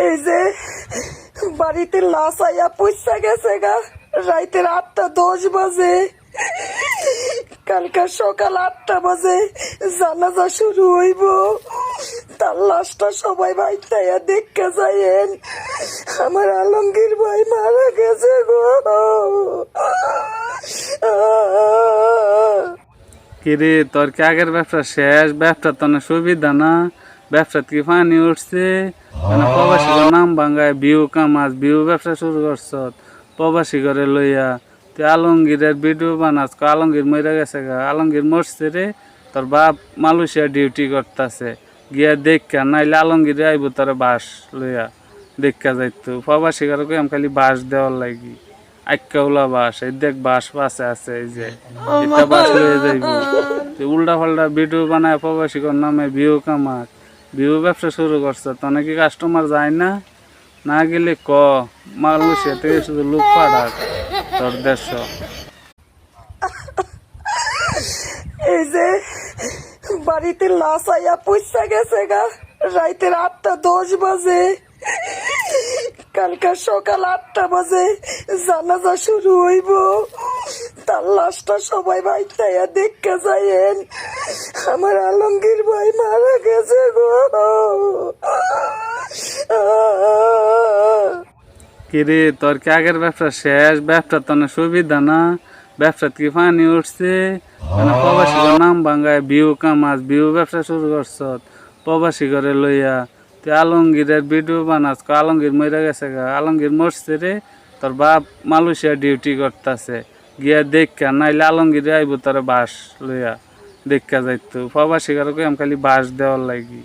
এই যে বাড়িতে লাশ আইয়া পয়সা গেছে গা রাইতের 8:10 বাজে। কালকে সকাল 8টা বাজে জানাজা শুরু হইব। তার লাশটা সবাই বাইতাইয়া দেখতে যাইয়েন। আমার আলমগীর ভাই মারা গেছে গো। কিরে তোর কি আগের ব্যবসা শেষ? ব্যবসা তো না সুবিধা না, ব্যবসা কি পানি উঠছে? মানে প্রবাসী নাম ভাঙ্গায় বিউ কামাজ বিউ ব্যবসা শুরু করছ প্রবাসী করে লইয়া। তুই আলমগীরের ভিডিও বানাস, আলমগীর মরে গেছে গা। আলমগীর মরছে রে, তোর বাপ মালয়েশিয়া ডিউটি করতেছে, গিয়া দেখা নাইলে আলমগীর আইব তোর বাস লইয়া দেখা যাইতো। প্রবাসী করে কই আমি খালি বাস দেওয়ার লাগি আইকাউলা বাস, এই দেখ বাস পাশে আছে, এই যে এটা বাস লয়ে যাইব। উল্টা পাল্টা ভিডিও বানায় প্রবাসী কর নামে ভিউ কামার ভিউ ব্যবসা শুরু করছে। তো নাকি কাস্টমার যায় না? না গেলে ক মালয়েশিয়া থেকে শুধু লোক পাঠাক তোর দেশ। এই যে বাড়িতে লাশ আইয়া পয়সা গেছে গা রাইতের 8:10 বাজে। কালকে সকাল 8টা বাজে জানাজা শুরু হইব। তার লাশটা সবাই বাইতাইয়া দেখতে যাইয়েন। আমার আলমগীর ভাই মারা গেছে গো। কিরে তোর কি আগের ব্যবসা শেষ? ব্যবসা তো না সুবিধা না, ব্যবসা কি পানি উঠছে? মানে প্রবাসী নাম ভাঙ্গায় বিউ কামাজ বিউ ব্যবসা শুরু করছ প্রবাসী করে লইয়া। তুই আলমগীরের ভিডিও বানাস, আলমগীর মরে গেছে গা। আলমগীর মরছে রে, তোর বাপ মালয়েশিয়া ডিউটি করতেছে, গিয়া দেখা নাইলে আলমগীর আইব তোর বাস লইয়া দেখা যাইতো। প্রবাসী করে কই আমি খালি বাস দেওয়ার লাগি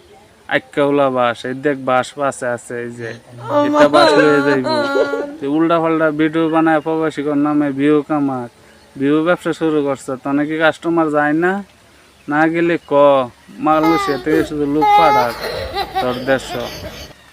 আইকাউলা বাস, এই দেখ বাস পাশে আছে, এই যে এটা বাস লয়ে যাইব। উল্টা পাল্টা ভিডিও বানায় প্রবাসী কর নামে ভিউ কামার ভিউ ব্যবসা শুরু করছে। তো নাকি কাস্টমার যায় না? না গেলে ক মালয়েশিয়া থেকে শুধু লোক পাঠাক তোর দেশ।